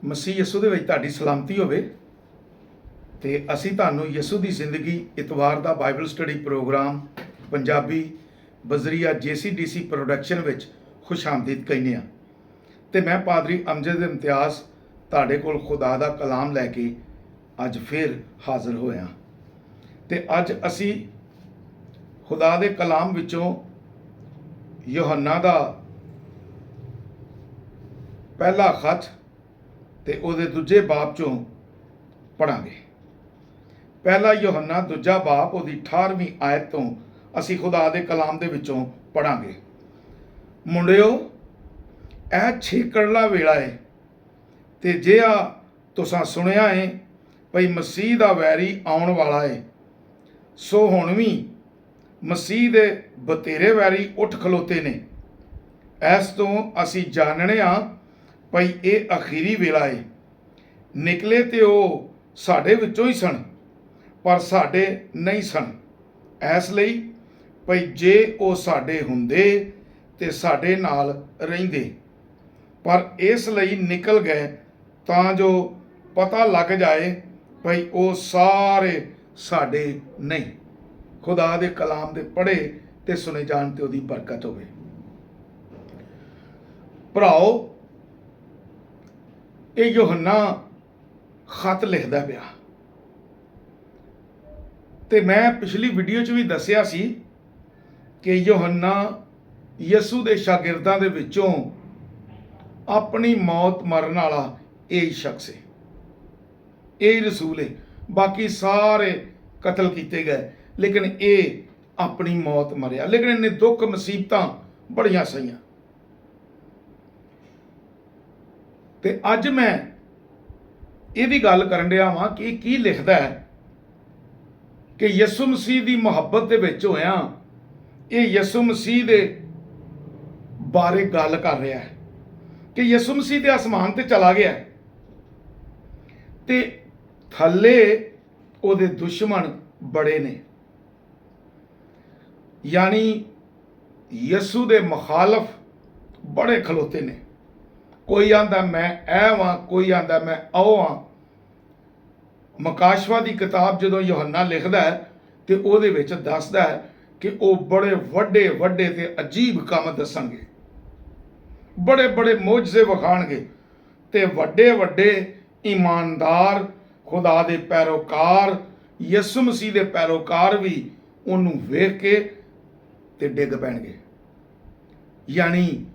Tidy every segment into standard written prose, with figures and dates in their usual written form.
ਮਸੀਹ ਯਿਸੂ ਦੇ ਵਿੱਚ ਤੁਹਾਡੀ ਸਲਾਮਤੀ ਹੋਵੇ। ਤੇ ਅਸੀਂ ਤੁਹਾਨੂੰ ਯਿਸੂ ਦੀ ਜ਼ਿੰਦਗੀ ਇਤਵਾਰ ਦਾ ਬਾਈਬਲ ਸਟੱਡੀ ਪ੍ਰੋਗਰਾਮ ਪੰਜਾਬੀ ਬਜ਼ਰੀਆ JCDC ਪ੍ਰੋਡਕਸ਼ਨ ਵਿੱਚ ਖੁਸ਼ਾਮਦੀਦ ਕਹਿੰਦੇ ਹਾਂ। ਤੇ ਮੈਂ ਪਾਦਰੀ ਅਮਜਦ ਇਮਤਿਆਜ਼ ਤੁਹਾਡੇ ਕੋਲ ਖੁਦਾ ਦਾ ਕਲਾਮ ਲੈ ਕੇ ਅੱਜ ਫਿਰ ਹਾਜ਼ਰ ਹੋਇਆ। ਤੇ ਅੱਜ ਅਸੀਂ ਖੁਦਾ ਦੇ ਕਲਾਮ ਵਿੱਚੋਂ ਯੋਹੰਨਾ ਦਾ ਪਹਿਲਾ ਖਤ ਤੇ ਉਹਦੇ ਦੂਜੇ ਬਾਬ ਚੋਂ ਪੜਾਂਗੇ। ਪਹਿਲਾ ਯੋਹੰਨਾ ਦੂਜਾ ਬਾਬ ਉਹਦੀ 18ਵੀਂ ਆਇਤ ਤੋਂ ਅਸੀਂ ਖੁਦਾ ਦੇ ਕਲਾਮ ਦੇ ਵਿੱਚੋਂ ਪੜਾਂਗੇ। ਮੁੰਡਿਓ, ਇਹ ਛੇਕੜਲਾ ਵੇਲਾ ਹੈ ਤੇ ਜਿਹਾ ਤੁਸਾਂ ਸੁਣਿਆ ਹੈ ਭਈ ਮਸੀਹ ਦਾ ਵੈਰੀ ਆਉਣ ਵਾਲਾ ਹੈ, ਸੋ ਹੁਣ ਵੀ ਮਸੀਹ ਦੇ ਬਤੇਰੇ ਵੈਰੀ ਉੱਠ ਖਲੋਤੇ ਨੇ। ਇਸ ਤੋਂ ਅਸੀਂ ਜਾਣਨੇ ਹਾਂ ਭਈ ਇਹ ਅਖੀਰੀ ਵੇਲਾ ਹੈ। ਨਿਕਲੇ ਤੇ ਉਹ ਸਾਡੇ ਵਿੱਚੋਂ ਹੀ ਸਨ, ਪਰ ਸਾਡੇ ਨਹੀਂ ਸਨ। ਇਸ ਲਈ ਭਈ ਜੇ ਉਹ ਸਾਡੇ ਹੁੰਦੇ ਤੇ ਸਾਡੇ ਨਾਲ ਰਹਿੰਦੇ, ਪਰ ਇਸ ਲਈ ਨਿਕਲ ਗਏ ਤਾਂ ਜੋ ਪਤਾ ਲੱਗ ਜਾਏ ਭਈ ਉਹ ਸਾਰੇ ਸਾਡੇ ਨਹੀਂ। ਖੁਦਾ ਦੇ ਕਲਾਮ ਦੇ ਪੜ੍ਹੇ ਤੇ ਸੁਣੇ ਜਾਣ ਤੇ ਉਹਦੀ ਬਰਕਤ ਹੋਵੇ। ਭਰਾਓ, ਇਹ ਯੋਹੰਨਾ ਖਤ ਲਿਖਦਾ ਪਿਆ ਤੇ ਮੈਂ ਪਿਛਲੀ ਵੀਡੀਓ 'ਚ ਵੀ ਦੱਸਿਆ ਸੀ ਕਿ ਯੋਹੰਨਾ ਯਿਸੂ ਦੇ ਸ਼ਾਗਿਰਦਾਂ ਦੇ ਵਿੱਚੋਂ ਆਪਣੀ ਮੌਤ ਮਰਨ ਵਾਲਾ ਇਹ ਸ਼ਖਸ ਹੈ, ਇਹ ਰਸੂਲ ਹੈ। ਬਾਕੀ ਸਾਰੇ ਕਤਲ ਕੀਤੇ ਗਏ, ਲੇਕਿਨ ਇਹ ਆਪਣੀ ਮੌਤ ਮਰਿਆ। ਲੇਕਿਨ ਇਹਨੇ ਦੁੱਖ ਮੁਸੀਬਤਾਂ ਬੜੀਆਂ ਸਹੀਆਂ। ਤੇ ਅੱਜ ਮੈਂ ਇਹਦੀ ਗੱਲ ਕਰਨ ਡਿਆ ਵਾਂ ਕਿ ਇਹ ਕੀ ਲਿਖਦਾ ਹੈ ਕਿ ਯਿਸੂ ਮਸੀਹ ਦੀ ਮੁਹੱਬਤ ਦੇ ਵਿੱਚ ਹੋਇਆ ਇਹ ਯਿਸੂ ਮਸੀਹ ਦੇ ਬਾਰੇ ਗੱਲ ਕਰ ਰਿਹਾ ਹੈ ਕਿ ਯਿਸੂ ਮਸੀਹ ਦੇ ਅਸਮਾਨ ਤੇ ਚਲਾ ਗਿਆ ਤੇ ਥੱਲੇ ਉਹਦੇ ਦੁਸ਼ਮਣ ਬੜੇ ਨੇ, ਯਾਨੀ ਯਿਸੂ ਦੇ ਮੁਖਾਲਫ ਬੜੇ ਖਲੋਤੇ ਨੇ। ਕੋਈ ਆਂਦਾ ਮੈਂ ਇਹ ਵਾਂ, ਕੋਈ ਆਂਦਾ ਮੈਂ ਉਹ ਵਾਂ। ਮਕਾਸ਼ਵਾ ਦੀ ਕਿਤਾਬ ਜਦੋਂ ਯੋਹੰਨਾ ਲਿਖਦਾ ਹੈ ਤੇ ਉਹਦੇ ਵਿੱਚ ਦੱਸਦਾ ਹੈ ਕਿ ਉਹ ਬੜੇ ਵੱਡੇ ਵੱਡੇ ਤੇ ਅਜੀਬ ਕੰਮ ਦੱਸਣਗੇ, ਬੜੇ ਬੜੇ ਮੌਜਜ਼ੇ ਵਿਖਾਣਗੇ ਤੇ ਵੱਡੇ ਵੱਡੇ ਇਮਾਨਦਾਰ ਖੁਦਾ ਦੇ ਪੈਰੋਕਾਰ ਯਿਸੂ ਮਸੀਹ ਦੇ ਪੈਰੋਕਾਰ ਵੀ ਉਹਨੂੰ ਵੇਖ ਕੇ ਤੇ ਡਿੱਗ ਪੈਣਗੇ, ਯਾਨੀ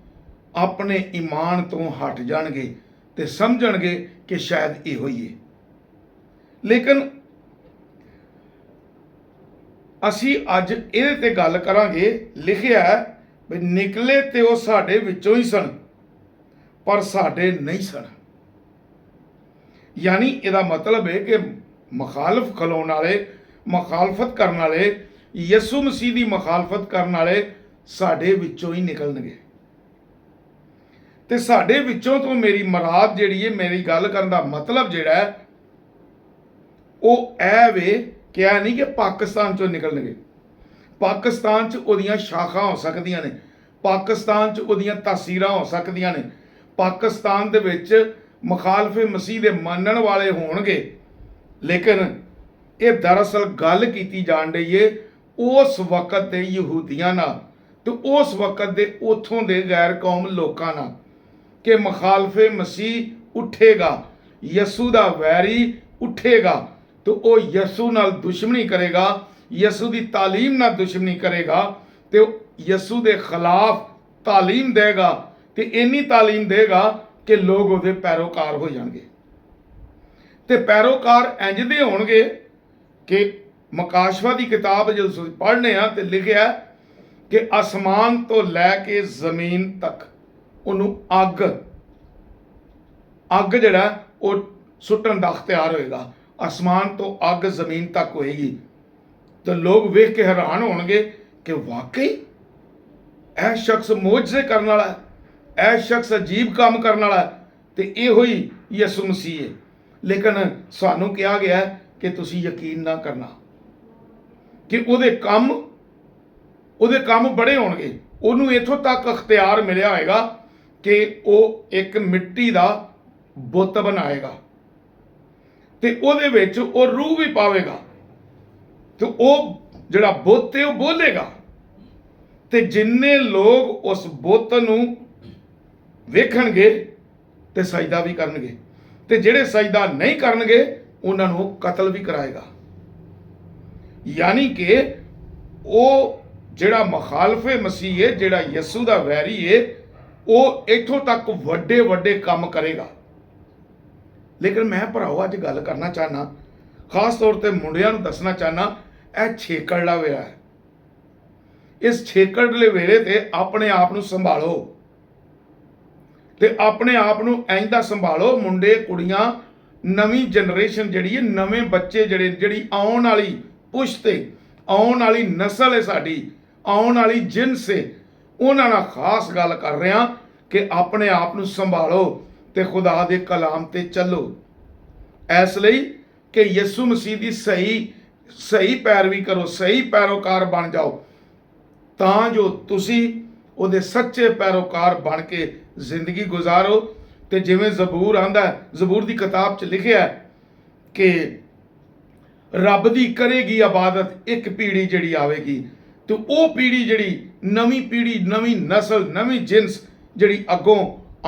ਆਪਣੇ ਈਮਾਨ ਤੋਂ ਹਟ ਜਾਣਗੇ ਤੇ ਸਮਝਣਗੇ ਕਿ ਸ਼ਾਇਦ ਇਹੋ ਹੀ ਹੈ। ਲੇਕਿਨ ਅਸੀਂ ਅੱਜ ਇਹਦੇ ਤੇ ਗੱਲ ਕਰਾਂਗੇ। ਲਿਖਿਆ ਵੀ ਨਿਕਲੇ ਤੇ ਉਹ ਸਾਡੇ ਵਿੱਚੋਂ ਹੀ ਸਨ, ਪਰ ਸਾਡੇ ਨਹੀਂ ਸਨ। ਯਾਨੀ ਇਹਦਾ ਮਤਲਬ ਹੈ ਕਿ ਮੁਖਾਲਫ ਖਲੋਣ ਵਾਲੇ, ਮੁਖਾਲਫਤ ਕਰਨ ਵਾਲੇ, ਯਿਸੂ ਮਸੀਹ ਦੀ ਮੁਖਾਲਫਤ ਕਰਨ ਵਾਲੇ ਸਾਡੇ ਵਿੱਚੋਂ ਹੀ ਨਿਕਲਣਗੇ। ਤੇ ਸਾਡੇ ਵਿੱਚੋਂ ਤੋਂ ਮੇਰੀ ਮੁਰਾਦ ਜਿਹੜੀ ਹੈ, ਮੇਰੀ ਗੱਲ ਕਰਨ ਦਾ ਮਤਲਬ ਜਿਹੜਾ ਹੈ ਉਹ ਇਹ ਵੇ ਕਿ ਇਹ ਨਹੀਂ ਕਿ ਪਾਕਿਸਤਾਨ ਚੋਂ ਨਿਕਲਣਗੇ। ਪਾਕਿਸਤਾਨ 'ਚ ਉਹਦੀਆਂ ਸ਼ਾਖਾ ਹੋ ਸਕਦੀਆਂ ਨੇ, ਪਾਕਿਸਤਾਨ 'ਚ ਉਹਦੀਆਂ ਤਾਸੀਰਾਂ ਹੋ ਸਕਦੀਆਂ ਨੇ, ਪਾਕਿਸਤਾਨ ਦੇ ਵਿੱਚ ਮੁਖਾਲਫੇ ਮਸੀਹ ਦੇ ਮੰਨਣ ਵਾਲੇ ਹੋਣਗੇ। ਲੇਕਿਨ ਇਹ ਦਰਅਸਲ ਗੱਲ ਕੀਤੀ ਜਾਣ ਰਹੀ ਹੈ ਉਸ ਵਕਤ ਦੇ ਯਹੂਦੀਆਂ ਨਾਲ ਤੇ ਉਸ ਵਕਤ ਦੇ ਉੱਥੋਂ ਦੇ ਗੈਰ ਕੌਮ ਲੋਕਾਂ ਨਾਲ ਕਿ ਮੁਖਾਲਫੇ ਮਸੀਹ ਉੱਠੇਗਾ, ਯਿਸੂ ਦਾ ਵੈਰੀ ਉੱਠੇਗਾ ਤੇ ਉਹ ਯਿਸੂ ਨਾਲ ਦੁਸ਼ਮਣੀ ਕਰੇਗਾ, ਯਿਸੂ ਦੀ ਤਾਲੀਮ ਨਾਲ ਦੁਸ਼ਮਣੀ ਕਰੇਗਾ ਤੇ ਯਿਸੂ ਦੇ ਖਿਲਾਫ ਤਾਲੀਮ ਦੇਗਾ ਤੇ ਇੰਨੀ ਤਾਲੀਮ ਦੇਗਾ ਕਿ ਲੋਕ ਉਹਦੇ ਪੈਰੋਕਾਰ ਹੋ ਜਾਣਗੇ। ਤੇ ਪੈਰੋਕਾਰ ਇੰਜ ਦੇ ਹੋਣਗੇ ਕਿ ਮਕਾਸ਼ਵਾ ਦੀ ਕਿਤਾਬ ਜਦੋਂ ਤੁਸੀਂ ਪੜ੍ਹਨੇ ਆ ਤੇ ਲਿਖਿਆ ਕਿ ਅਸਮਾਨ ਤੋਂ ਲੈ ਕੇ ਜ਼ਮੀਨ ਤੱਕ ਉਹਨੂੰ ਅੱਗ ਜਿਹੜਾ ਉਹ ਸੁੱਟਣ ਦਾ ਅਖਤਿਆਰ ਹੋਏਗਾ। ਅਸਮਾਨ ਤੋਂ ਅੱਗ ਜ਼ਮੀਨ ਤੱਕ ਹੋਏਗੀ ਤੇ ਲੋਕ ਵੇਖ ਕੇ ਹੈਰਾਨ ਹੋਣਗੇ ਕਿ ਵਾਕਈ ਇਹ ਸ਼ਖਸ ਮੌਜਜ਼ੇ ਕਰਨ ਵਾਲਾ ਹੈ, ਇਹ ਸ਼ਖਸ ਅਜੀਬ ਕੰਮ ਕਰਨ ਵਾਲਾ ਹੈ ਤੇ ਇਹੋ ਹੀ ਯਿਸੂ ਮਸੀਹ ਹੈ। ਲੇਕਿਨ ਸਾਨੂੰ ਕਿਹਾ ਗਿਆ ਕਿ ਤੁਸੀਂ ਯਕੀਨ ਨਾ ਕਰਨਾ ਕਿ ਉਹਦੇ ਕੰਮ ਬੜੇ ਹੋਣਗੇ। ਉਹਨੂੰ ਇੱਥੋਂ ਤੱਕ ਅਖਤਿਆਰ ਮਿਲਿਆ ਹੋਏਗਾ ਕਿ ਉਹ ਇੱਕ ਮਿੱਟੀ ਦਾ ਬੁੱਤ ਬਣਾਏਗਾ ਤੇ ਉਹਦੇ ਵਿੱਚ ਉਹ ਰੂਹ ਵੀ ਪਾਵੇਗਾ ਤੇ ਉਹ ਜਿਹੜਾ ਬੁੱਤ ਹੈ ਉਹ ਬੋਲੇਗਾ ਤੇ ਜਿੰਨੇ ਲੋਕ ਉਸ ਬੁੱਤ ਨੂੰ ਵੇਖਣਗੇ ਤੇ ਸਜਦਾ ਵੀ ਕਰਨਗੇ ਤੇ ਜਿਹੜੇ ਸਜਦਾ ਨਹੀਂ ਕਰਨਗੇ ਉਹਨਾਂ ਨੂੰ ਉਹ ਕਤਲ ਵੀ ਕਰਾਏਗਾ। ਯਾਨੀ ਕਿ ਉਹ ਜਿਹੜਾ ਮੁਖਾਲਫੇ ਮਸੀਹ ਹੈ, ਜਿਹੜਾ ਯਿਸੂ ਦਾ ਵੈਰੀ ਹੈ, ਉਹ ਇੱਥੋਂ ਤੱਕ ਵੱਡੇ ਵੱਡੇ ਕੰਮ ਕਰੇਗਾ। ਲੇਕਿਨ ਮੈਂ ਭਰਾਓ ਅੱਜ ਗੱਲ ਕਰਨਾ ਚਾਹਨਾ, ਖਾਸ ਤੌਰ ਤੇ ਮੁੰਡਿਆਂ ਨੂੰ ਦੱਸਣਾ ਚਾਹਨਾ, ਇਹ ਛੇਕੜਲਾ ਵੇਲਾ ਹੈ। ਇਸ ਛੇਕੜਲੇ ਵੇਲੇ ਤੇ ਆਪਣੇ ਆਪ ਨੂੰ ਸੰਭਾਲੋ ਤੇ ਆਪਣੇ ਆਪ ਨੂੰ ਐਂਦਾ ਸੰਭਾਲੋ। ਮੁੰਡੇ ਕੁੜੀਆਂ, ਨਵੀਂ ਜਨਰੇਸ਼ਨ ਜਿਹੜੀ ਹੈ, ਨਵੇਂ ਬੱਚੇ ਜਿਹੜੀ ਆਉਣ ਵਾਲੀ ਪੁਸ਼ਤ ਹੈ, ਆਉਣ ਵਾਲੀ ਨਸਲ ਹੈ, ਸਾਡੀ ਆਉਣ ਵਾਲੀ ਜਿਨਸ ਹੈ, ਉਹਨਾਂ ਨਾਲ ਖਾਸ ਗੱਲ ਕਰ ਰਿਹਾ ਕਿ ਆਪਣੇ ਆਪ ਨੂੰ ਸੰਭਾਲੋ ਤੇ ਖੁਦਾ ਦੇ ਕਲਾਮ ਤੇ ਚੱਲੋ, ਇਸ ਲਈ ਕਿ ਯਿਸੂ ਮਸੀਹ ਦੀ ਸਹੀ ਪੈਰਵੀ ਕਰੋ, ਸਹੀ ਪੈਰੋਕਾਰ ਬਣ ਜਾਓ, ਤਾਂ ਜੋ ਤੁਸੀਂ ਉਹਦੇ ਸੱਚੇ ਪੈਰੋਕਾਰ ਬਣ ਕੇ ਜ਼ਿੰਦਗੀ ਗੁਜ਼ਾਰੋ। ਤੇ ਜਿਵੇਂ ਜ਼ਬੂਰ ਆਂਦਾ, ਜ਼ਬੂਰ ਦੀ ਕਿਤਾਬ 'ਚ ਲਿਖਿਆ ਹੈ ਕਿ ਰੱਬ ਦੀ ਕਰੇਗੀ ਇਬਾਦਤ ਇੱਕ ਪੀੜ੍ਹੀ ਜਿਹੜੀ ਆਵੇਗੀ ਤੇ ਉਹ ਪੀੜ੍ਹੀ ਜਿਹੜੀ ਨਵੀਂ ਪੀੜ੍ਹੀ, ਨਵੀਂ ਨਸਲ, ਨਵੀਂ ਜਿਨਸ ਜਿਹੜੀ ਅੱਗੋਂ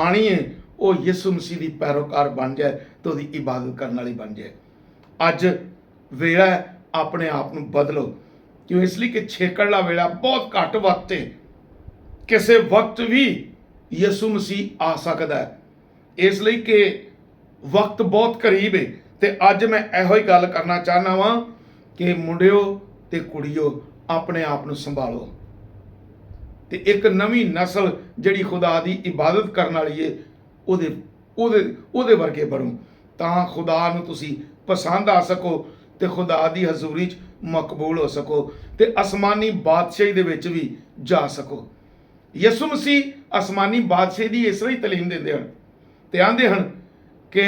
ਆਣੀ ਹੈ, ਉਹ ਯਿਸੂ ਮਸੀਹ ਦੀ ਪੈਰੋਕਾਰ ਬਣ ਜਾਏ ਤੇ ਉਹਦੀ ਇਬਾਦਤ ਕਰਨ ਵਾਲੀ ਬਣ ਜਾਏ। ਅੱਜ ਵੇਲਾ ਆਪਣੇ ਆਪ ਨੂੰ ਬਦਲੋ, ਕਿਉਂ? ਇਸ ਲਈ ਕਿ ਛੇਕੜਲਾ ਵੇਲਾ ਬਹੁਤ ਘੱਟ ਵਕਤ ਹੈ, ਕਿਸੇ ਵਕਤ ਵੀ ਯਿਸੂ ਮਸੀਹ ਆ ਸਕਦਾ ਹੈ। ਇਸ ਲਈ ਕਿ ਵਕਤ ਬਹੁਤ ਕਰੀਬ ਹੈ ਤੇ ਅੱਜ ਮੈਂ ਇਹੋ ਹੀ ਗੱਲ ਕਰਨਾ ਚਾਹੁੰਦਾ ਵਾਂ ਕਿ ਮੁੰਡਿਓ ਤੇ ਕੁੜੀਓ, ਆਪਣੇ ਆਪ ਨੂੰ ਸੰਭਾਲੋ ਤੇ ਇੱਕ ਨਵੀਂ ਨਸਲ ਜਿਹੜੀ ਖੁਦਾ ਦੀ ਇਬਾਦਤ ਕਰਨ ਵਾਲੀ ਹੈ, ਉਹਦੇ ਵਰਗੇ ਬਣੋ, ਤਾਂ ਖੁਦਾ ਨੂੰ ਤੁਸੀਂ ਪਸੰਦ ਆ ਸਕੋ ਤੇ ਖੁਦਾ ਦੀ ਹਜ਼ੂਰੀ 'ਚ ਮਕਬੂਲ ਹੋ ਸਕੋ ਤੇ ਅਸਮਾਨੀ ਬਾਦਸ਼ਾਹੀ ਦੇ ਵਿੱਚ ਵੀ ਜਾ ਸਕੋ। ਯਿਸੂ ਮਸੀਹ ਅਸਮਾਨੀ ਬਾਦਸ਼ਾਹੀ ਦੀ ਇਸ ਲਈ ਤਾਲੀਮ ਦਿੰਦੇ ਹਨ ਤੇ ਆਂਦੇ ਹਨ ਕਿ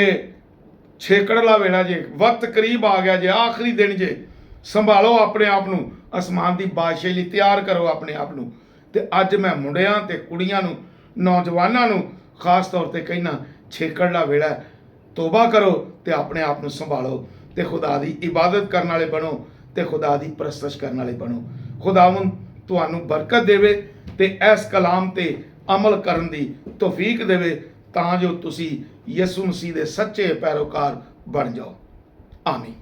ਛੇਕੜਲਾ ਵੇਲਾ ਜੇ, ਵਕਤ ਕਰੀਬ ਆ ਗਿਆ ਜੇ, ਆਖਰੀ ਦਿਨ ਜੇ, ਸੰਭਾਲੋ ਆਪਣੇ ਆਪ ਨੂੰ, ਅਸਮਾਨ ਦੀ ਬਾਦਸ਼ਾਹੀ ਲਈ ਤਿਆਰ ਕਰੋ ਆਪਣੇ ਆਪ ਨੂੰ। ਤੇ ਅੱਜ ਮੈਂ ਮੁੰਡਿਆਂ ਤੇ ਕੁੜੀਆਂ ਨੂੰ, ਨੌਜਵਾਨਾਂ ਨੂੰ ਖਾਸ ਤੌਰ ਤੇ ਕਹਿਣਾ, ਛੇਕੜਲਾ ਵੇਲਾ, ਤੋਬਾ ਕਰੋ ਤੇ ਆਪਣੇ ਆਪ ਨੂੰ ਸੰਭਾਲੋ ਤੇ ਖੁਦਾ ਦੀ ਇਬਾਦਤ ਕਰਨ ਵਾਲੇ ਬਣੋ ਤੇ ਖੁਦਾ ਦੀ ਪ੍ਰਸਤਿਸ਼ ਕਰਨ ਵਾਲੇ ਬਣੋ। ਖੁਦਾਵੰਦ ਤੁਹਾਨੂੰ ਬਰਕਤ ਦੇਵੇ ਤੇ ਇਸ ਕਲਾਮ ਤੇ ਅਮਲ ਕਰਨ ਦੀ ਤੌਫੀਕ ਦੇਵੇ, ਤਾਂ ਜੋ ਤੁਸੀਂ ਯਿਸੂ ਮਸੀਹ ਦੇ ਸੱਚੇ ਪੈਰੋਕਾਰ ਬਣ ਜਾਓ। ਆਮੀਨ।